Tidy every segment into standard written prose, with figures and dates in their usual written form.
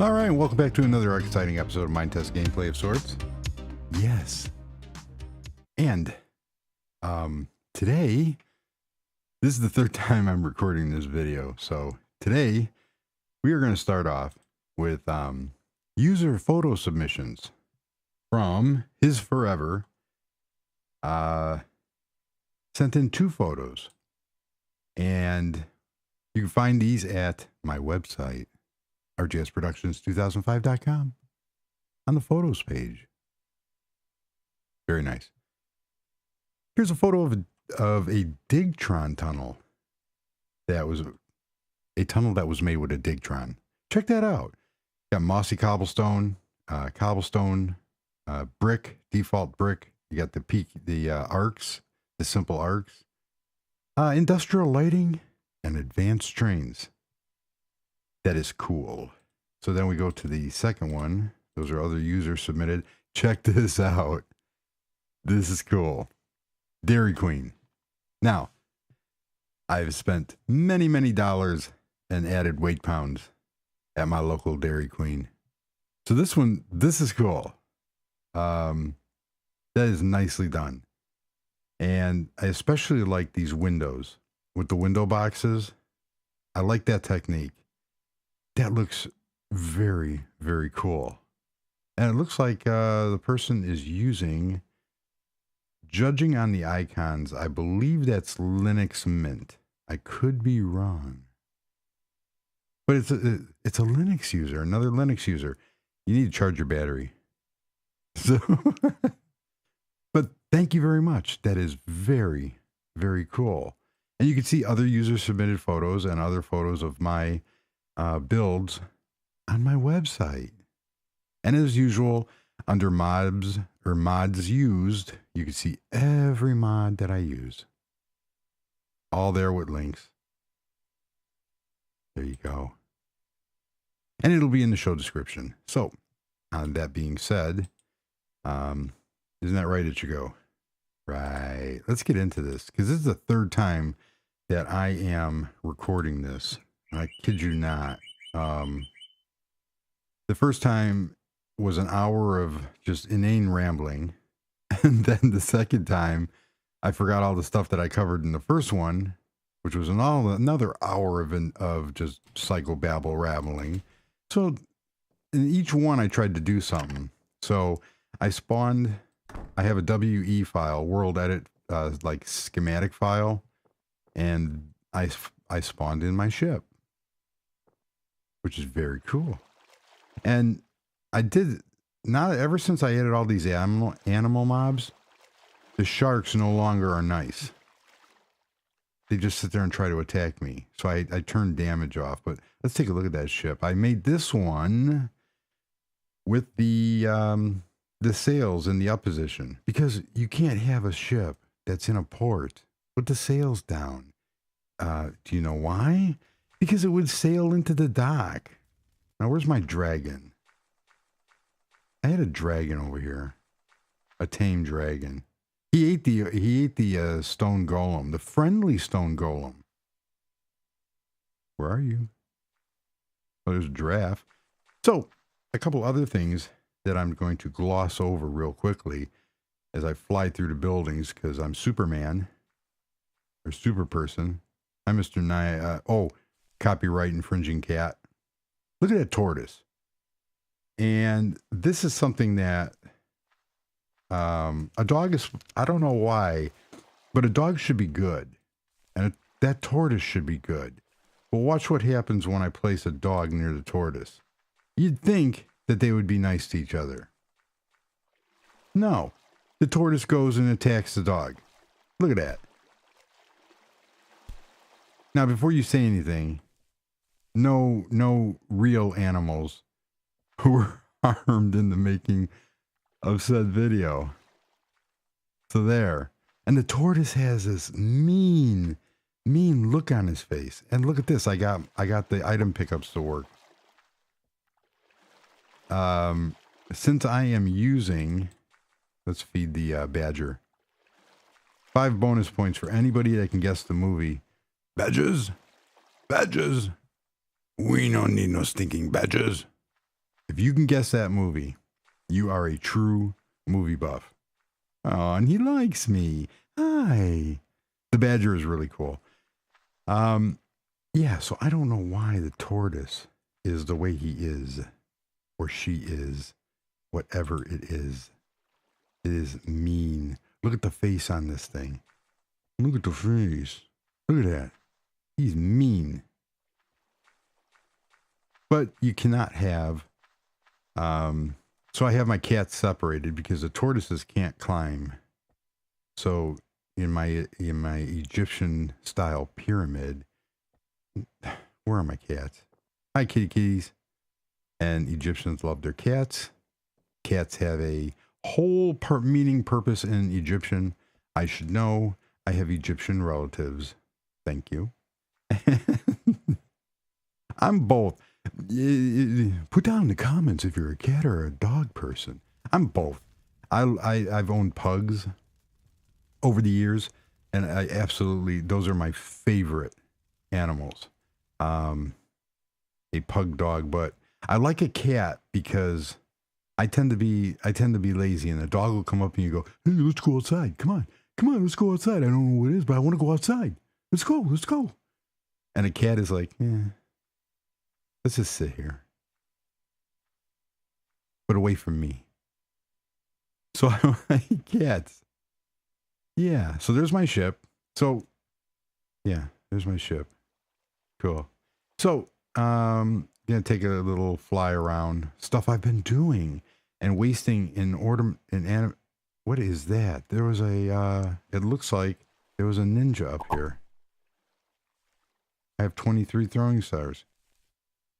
All right, welcome back to another exciting episode of Minetest gameplay of sorts. Yes. And today, this is the third time I'm recording this video. So today, we are going to start off with user photo submissions from His Forever. Sent in 2 photos. And you can find these at my website, rjsproductions2005.com, on the photos page. Very nice. Here's a photo of a Digtron tunnel. That was a tunnel that was made with a Digtron. Check that out. Got mossy cobblestone, brick, default brick. You got the arcs, the simple arcs, industrial lighting, and advanced trains. That is cool. So then we go to the second one. Those are other users submitted. Check this out. This is cool. Dairy Queen. Now, I've spent many, many dollars and added weight pounds at my local Dairy Queen. So this is cool. That is nicely done. And I especially like these windows with the window boxes. I like that technique. That looks very, very cool. And it looks like the person is using, judging on the icons, I believe that's Linux Mint. I could be wrong. But it's a Linux user, another Linux user. You need to charge your battery. So, but thank you very much. That is very, very cool. And you can see other users submitted photos and other photos of my builds on my website. And as usual, under mods or mods used, you can see every mod that I use. All there with links. There you go. And it'll be in the show description. So, that being said, isn't that right, Ichigo? Right. Let's get into this, because this is the third time that I am recording this. I kid you not. The first time was an hour of just inane rambling. And then the second time, I forgot all the stuff that I covered in the first one, which was another hour of just psychobabble rambling. So in each one, I tried to do something. So I have a WE file, world edit, like schematic file. And I spawned in my ship, which is very cool. And I did not ever since I added all these animal mobs, the sharks no longer are nice. They just sit there and try to attack me. So I turned damage off. But let's take a look at that ship. I made this one with the sails in the up position, because you can't have a ship that's in a port with the sails down. Do you know why? Because it would sail into the dock. Now, where's my dragon? I had a dragon over here, a tame dragon. He ate the stone golem, the friendly stone golem. Where are you? Oh, there's a giraffe. So, a couple other things that I'm going to gloss over real quickly as I fly through the buildings, because I'm Superman or super person. I'm Mr. Copyright infringing cat. Look at that tortoise. And this is something that a dog is, I don't know why, but a dog should be good. And that tortoise should be good. But watch what happens when I place a dog near the tortoise. You'd think that they would be nice to each other. No. The tortoise goes and attacks the dog. Look at that. Now, before you say anything, no real animals who were harmed in the making of said video. So there. And the tortoise has this mean look on his face. And look at this. I got the item pickups to work. Since I am using, let's feed the badger. 5 bonus points for anybody that can guess the movie. Badges. We don't need no stinking badges. If you can guess that movie, you are a true movie buff. Oh, and he likes me. Hi. The badger is really cool. Yeah, so I don't know why the tortoise is the way he is, or she is, whatever it is. It is mean. Look at the face on this thing. Look at the face. Look at that. He's mean. But you cannot have, so I have my cats separated because the tortoises can't climb. So in my Egyptian style pyramid, where are my cats? Hi, kitty kitties. And Egyptians love their cats. Cats have a whole meaning purpose in Egyptian. I should know. I have Egyptian relatives. Thank you. I'm both. Put down in the comments if you're a cat or a dog person. I'm both. I've owned pugs over the years, and I absolutely, those are my favorite animals. A pug dog, but I like a cat because I tend to be lazy, and the dog will come up and you go, hey, let's go outside. Come on, let's go outside. I don't know what it is, but I want to go outside. Let's go. And a cat is like, let's just sit here. But away from me. So I like cats. Yeah, so there's my ship. So, yeah, there's my ship. Cool. So, gonna take a little fly around. Stuff I've been doing and wasting what is that? There was a, it looks like there was a ninja up here. I have 23 throwing stars.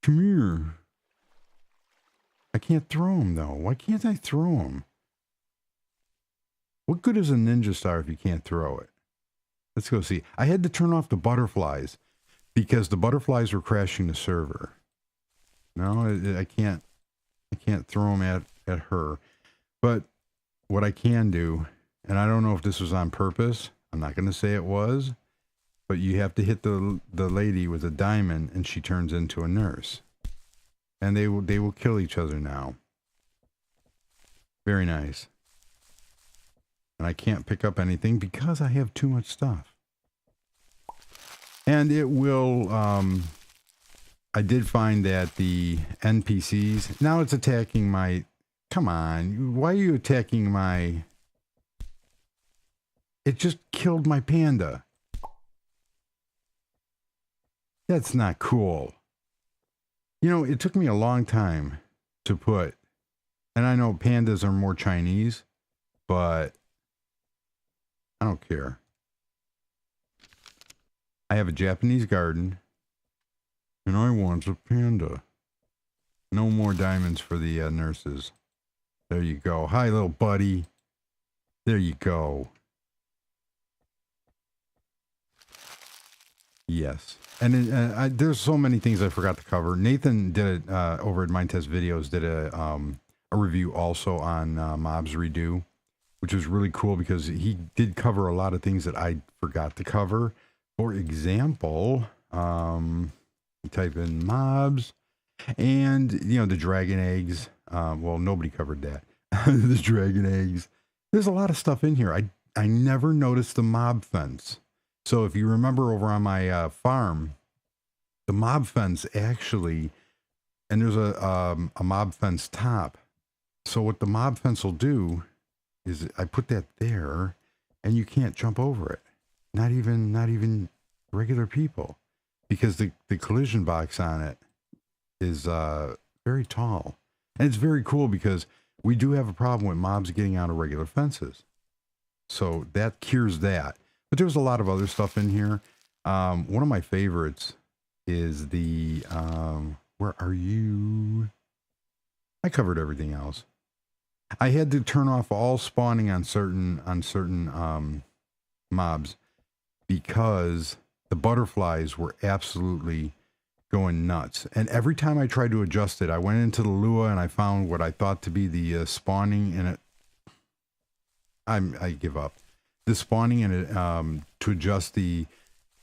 Come here. I can't throw them though. Why can't I throw them? What good is a ninja star if you can't throw it? Let's go see. I had to turn off the butterflies because the butterflies were crashing the server. No, I can't throw them at her. But what I can do, and I don't know if this was on purpose. I'm not going to say it was, but you have to hit the lady with a diamond and she turns into a nurse. And they will kill each other now. Very nice. And I can't pick up anything because I have too much stuff. And it will, I did find that the NPCs, now it's attacking my, come on, why are you attacking my, it just killed my panda. That's not cool. You know, it took me a long time to put, and I know pandas are more Chinese, but I don't care. I have a Japanese garden, and I want a panda. No more diamonds for the nurses. There you go. Hi, little buddy. There you go. Yes. And there's so many things I forgot to cover. Nathan did it over at Minetest Videos, did a review also on Mobs Redo, which was really cool because he did cover a lot of things that I forgot to cover. For example, you type in mobs and, you know, the dragon eggs. Well, nobody covered that. The dragon eggs. There's a lot of stuff in here. I never noticed the mob fence. So if you remember over on my farm, the mob fence actually, and there's a mob fence top. So what the mob fence will do is I put that there and you can't jump over it. Not even regular people, because the collision box on it is very tall. And it's very cool because we do have a problem with mobs getting out of regular fences. So that cures that. But there's a lot of other stuff in here. One of my favorites is the, where are you? I covered everything else. I had to turn off all spawning on certain mobs because the butterflies were absolutely going nuts. And every time I tried to adjust it, I went into the Lua and I found what I thought to be the spawning in it. I give up. The spawning in it to adjust the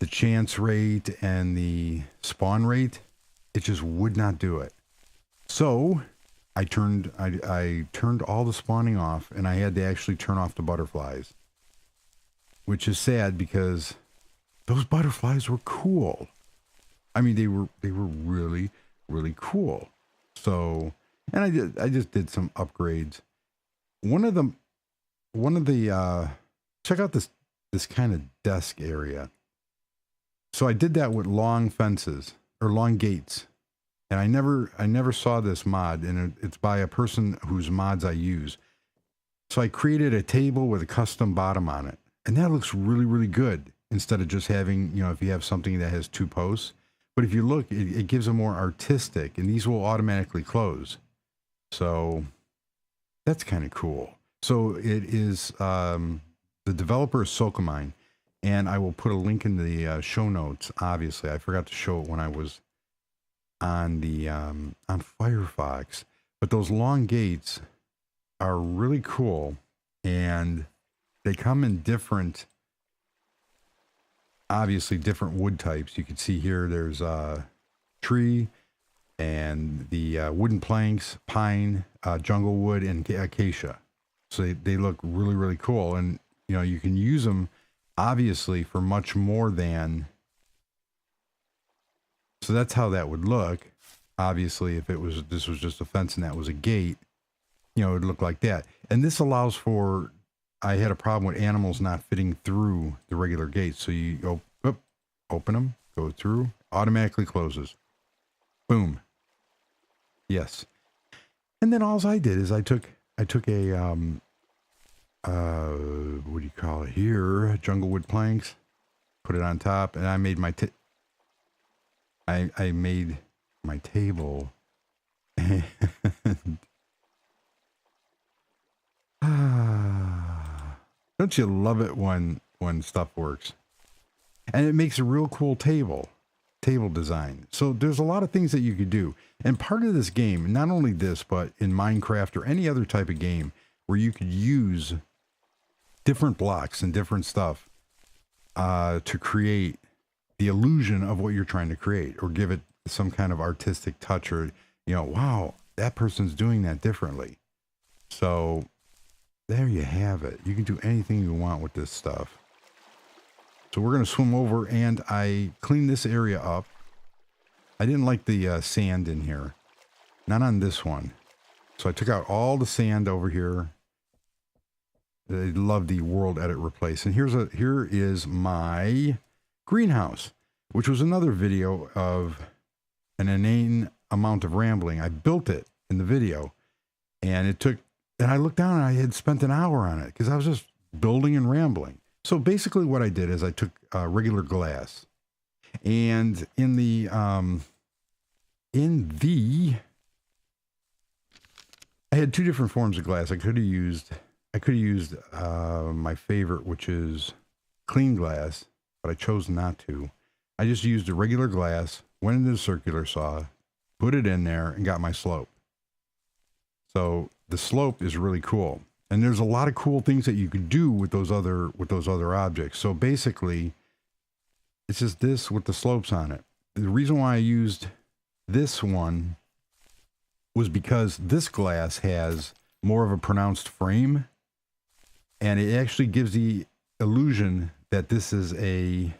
chance rate and the spawn rate, it just would not do it. So I turned all the spawning off, and I had to actually turn off the butterflies, which is sad because those butterflies were cool. I mean, they were really, really cool. So, and I just did some upgrades. One of the check out this kind of desk area. So I did that with long fences or long gates. And I never saw this mod, and it's by a person whose mods I use. So I created a table with a custom bottom on it. And that looks really, really good instead of just having, you know, if you have something that has 2 posts. But if you look, it gives a more artistic, and these will automatically close. So that's kind of cool. So it is, the developer is Socomine, and I will put a link in the show notes. Obviously, I forgot to show it when I was on the on Firefox. But those long gates are really cool, and they come in different, obviously different wood types. You can see here there's tree and the wooden planks, pine, jungle wood, and acacia. So they look really, really cool. And, you know, you can use them obviously for much more than. So that's how that would look. Obviously, if this was just a fence and that was a gate, you know, it would look like that. And this allows for, I had a problem with animals not fitting through the regular gates. So you go, open them, go through, automatically closes. Boom. Yes. And then all I did is I took a, what do you call it here? Jungle wood planks, put it on top, and I made my, I made my table. And don't you love it when stuff works? And it makes a real cool table design. So there's a lot of things that you could do. And part of this game, not only this, but in Minecraft or any other type of game where you could use different blocks and different stuff to create the illusion of what you're trying to create, or give it some kind of artistic touch, or, you know, wow, that person's doing that differently. So there you have it. You can do anything you want with this stuff. So we're going to swim over, and I cleaned this area up. I didn't like the sand in here. Not on this one. So I took out all the sand over here. I love the world edit replace. And here is my greenhouse, which was another video of an inane amount of rambling. I built it in the video, and I looked down and I had spent an hour on it because I was just building and rambling. So basically what I did is I took regular glass, and I had 2 different forms of glass. I could have used my favorite, which is clean glass, but I chose not to. I just used a regular glass, went into the circular saw, put it in there, and got my slope. So the slope is really cool. And there's a lot of cool things that you could do with those other objects. So basically, it's just this with the slopes on it. The reason why I used this one was because this glass has more of a pronounced frame, and it actually gives the illusion that this is a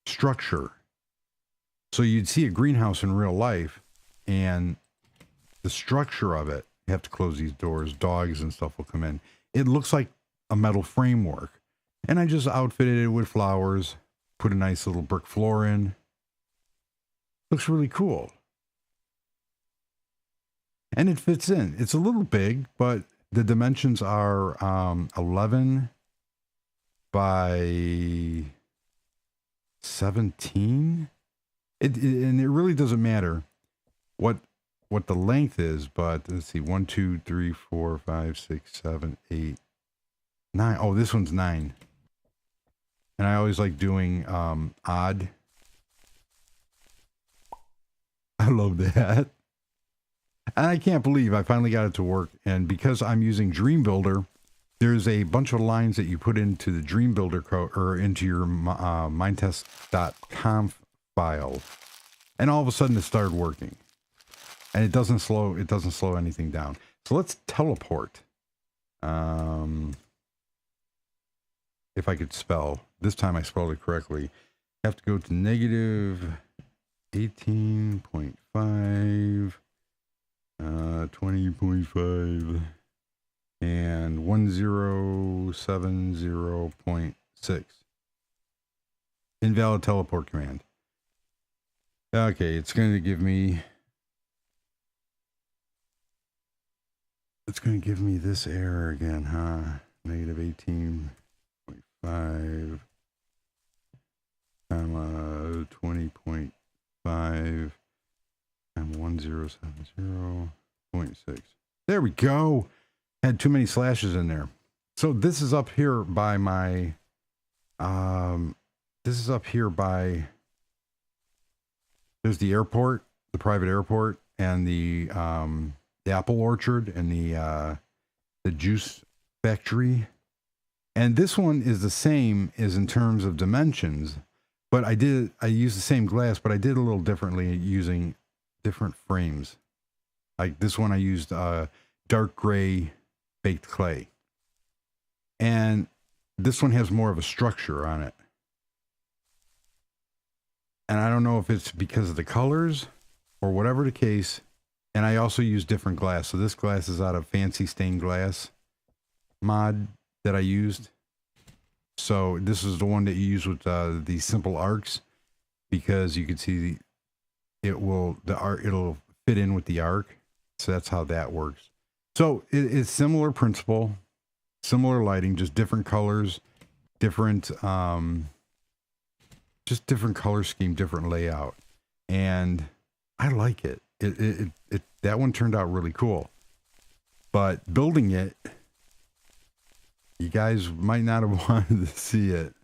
structure. So you'd see a greenhouse in real life, and the structure of it, you have to close these doors, dogs and stuff will come in. It looks like a metal framework. And I just outfitted it with flowers, put a nice little brick floor in. Looks really cool. And it fits in. It's a little big, but the dimensions are 11 by 17. And it really doesn't matter what the length is, but let's see, 1, 2, 3, 4, 5, 6, 7, 8, 9. Oh, this one's 9. And I always like doing odd. I love that. And I can't believe I finally got it to work. And because I'm using Dream Builder, there's a bunch of lines that you put into the Dream Builder code, or into your Minetest.conf file. And all of a sudden it started working. And it doesn't slow anything down. So let's teleport. If I could spell. This time I spelled it correctly. Have to go to negative 18.5, 20.5, and 1070.6. Invalid teleport command. Okay, it's going to give me... It's going to give me this error again, huh? Negative 18.5, 20.5, and 1070.6. There we go. Had too many slashes in there. So this is up here by my, this is up here by, there's the airport, the private airport, and the apple orchard, and the juice factory. And this one is the same as in terms of dimensions, but I used the same glass, but I did a little differently using different frames. Like this one, I used dark gray baked clay. And this one has more of a structure on it. And I don't know if it's because of the colors or whatever the case. And I also use different glass. So this glass is out of Fancy Stained Glass mod that I used. So this is the one that you use with the simple arcs, because you can see it'll fit in with the arc. So that's how that works. So it's similar principle, similar lighting, just different colors, different just different color scheme, different layout. And I like it. That one turned out really cool. But building it, you guys might not have wanted to see it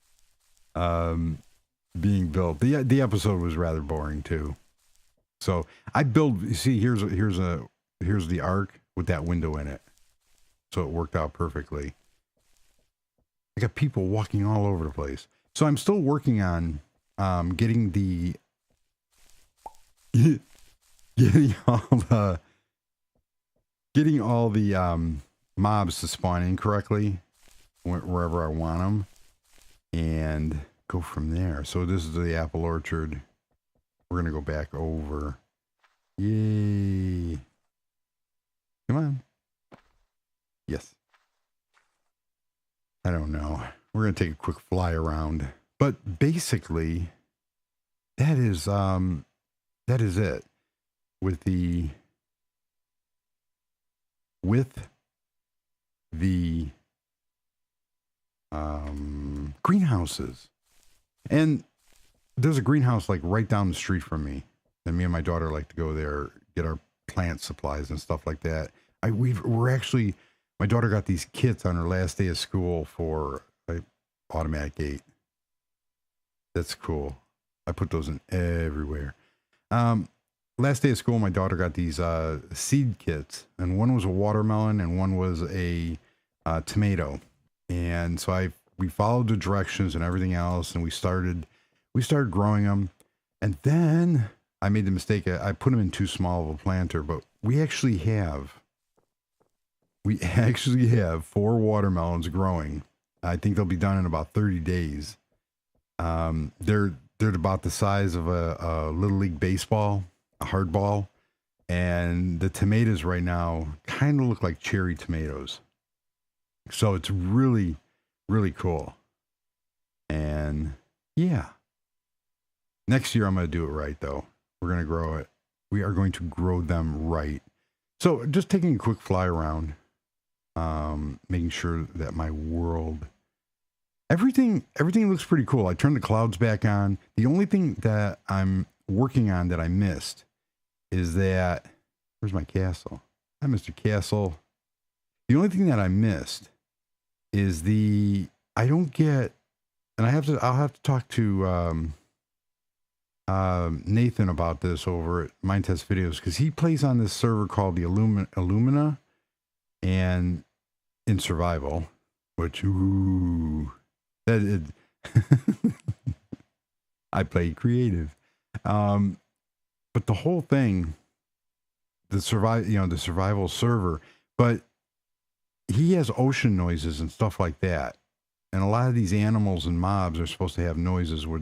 being built. The episode was rather boring too. So I build. You see, here's the arc with that window in it. So it worked out perfectly. I got people walking all over the place. So I'm still working on getting all the mobs to spawn in correctly wherever I want them, and go from there. So this is the apple orchard. We're gonna go back over. Yay! Come on. Yes. I don't know. We're gonna take a quick fly around, but basically, that is it with the greenhouses. And there's a greenhouse like right down the street from me, and me and my daughter like to go there, get our plant supplies and stuff like that. We're actually, my daughter got these kits on her last day of school for automatic gate. That's cool. I put those in everywhere. Last day of school, my daughter got these seed kits, and one was a watermelon and one was a tomato. And so we followed the directions and everything else, and we started growing them. And then I made the mistake. I put them in too small of a planter, but we actually have 4 watermelons growing. I think they'll be done in about 30 days. They're about the size of a Little League baseball, a hard ball. And the tomatoes right now kind of look like cherry tomatoes. So it's really, really cool. And yeah. Next year I'm going to do it right though. We're going to grow it. We are going to grow them right. So just taking a quick fly around, making sure that my world, everything looks pretty cool. I turned the clouds back on. The only thing that I'm working on that I missed is that, where's my castle? Hi, Mr. Castle. The only thing that I missed is I don't get, and I'll have to talk to Nathan about this over at Minetest Videos, because he plays on this server called the Illumina, and in survival, which I play creative, but the whole thing the survival server, but he has ocean noises and stuff like that. And a lot of these animals and mobs are supposed to have noises where,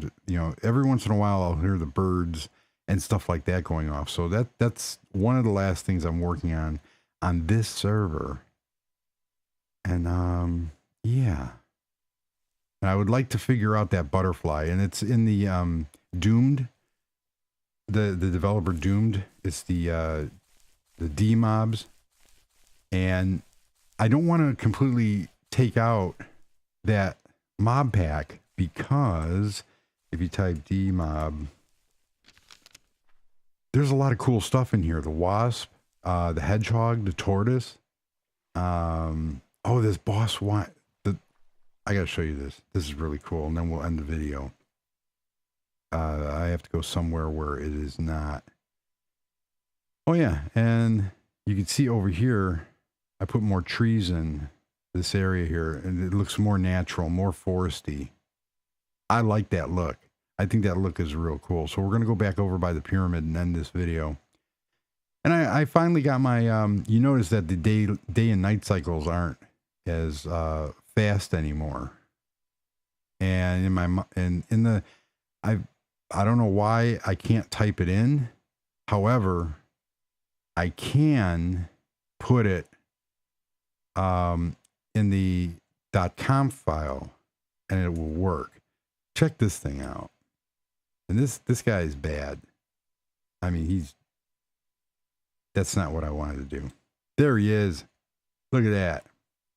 every once in a while I'll hear the birds and stuff like that going off. So that's one of the last things I'm working on this server. And yeah. And I would like to figure out that butterfly, and it's in the Doomed, the developer Doomed. It's the D mobs, and I don't want to completely take out that mob pack, because if you type D mob, there's a lot of cool stuff in here. The wasp, the hedgehog, the tortoise. This boss I gotta show you this. This is really cool, and then we'll end the video. I have to go somewhere where it is not. Oh yeah, and you can see over here, I put more trees in this area here, and it looks more natural, more foresty. I like that look. I think that look is real cool. So we're gonna go back over by the pyramid and end this video. And I finally got my, you notice that the day and night cycles aren't as fast anymore. And I don't know why I can't type it in. However, I can put it in the .com file and it will work. Check this thing out. And this guy is bad. I mean, that's not what I wanted to do. There he is. Look at that.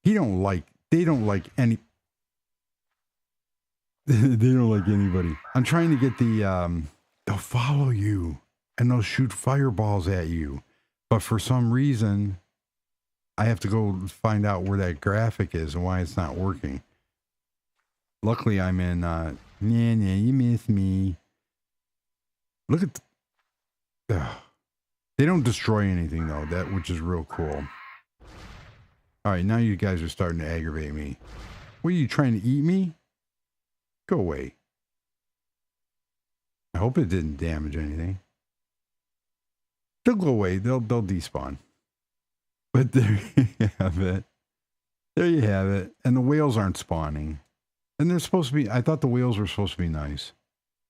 They don't like anybody. I'm trying to get they'll follow you and they'll shoot fireballs at you. But for some reason, I have to go find out where that graphic is and why it's not working. Luckily, I'm in, you miss me. Look at, they don't destroy anything though, which is real cool. All right, now you guys are starting to aggravate me. What, are you trying to eat me? Go away. I hope it didn't damage anything. They'll go away. They'll despawn. But there you have it. There you have it. And the whales aren't spawning. And they're supposed to be, I thought the whales were supposed to be nice.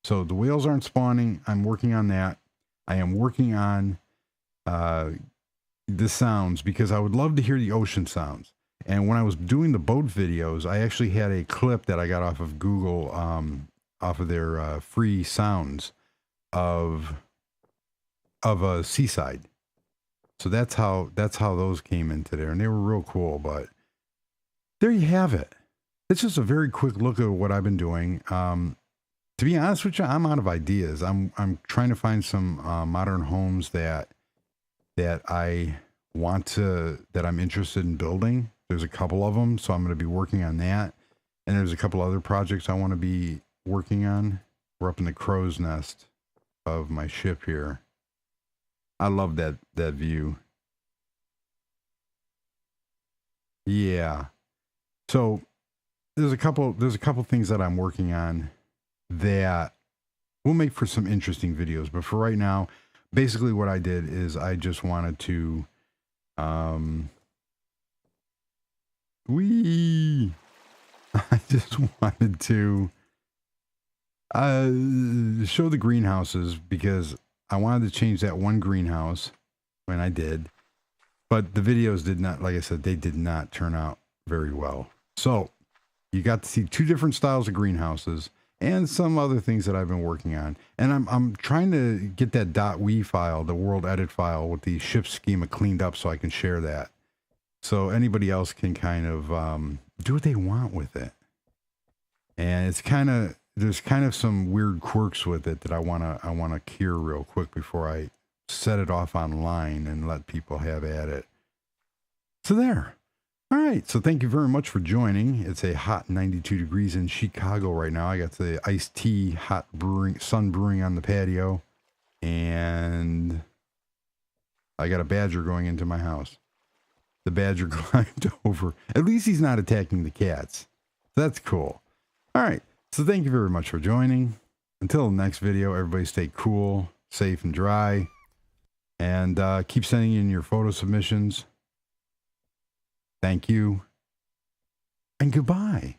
So the whales aren't spawning. I'm working on that. I am working on the sounds, because I would love to hear the ocean sounds. And when I was doing the boat videos, I actually had a clip that I got off of Google, off of their free sounds of a seaside. So that's how those came into there, and they were real cool. But there you have it. It's just a very quick look at what I've been doing. To be honest with you, I'm out of ideas. I'm trying to find some modern homes that I want to, that I'm interested in building. There's a couple of them, so I'm going to be working on that. And there's a couple other projects I want to be working on. We're up in the crow's nest of my ship here. I love that view. Yeah. So there's a couple things that I'm working on that will make for some interesting videos. But for right now, basically what I did is I just wanted to I just wanted to show the greenhouses, because I wanted to change that one greenhouse when I did, but the videos did not, like I said, they did not turn out very well. So you got to see two different styles of greenhouses and some other things that I've been working on. And I'm trying to get that .we file, the world edit file with the ship schema cleaned up so I can share that. So anybody else can kind of do what they want with it. And it's there's kind of some weird quirks with it that I wanna cure real quick before I set it off online and let people have at it. So there. All right, so thank you very much for joining. It's a hot 92 degrees in Chicago right now. I got the iced tea, hot brewing, sun brewing on the patio, and I got a badger going into my house. The badger climbed over. At least he's not attacking the cats. That's cool. All right, so thank you very much for joining. Until the next video, everybody stay cool, safe, and dry. And keep sending in your photo submissions. Thank you. And goodbye.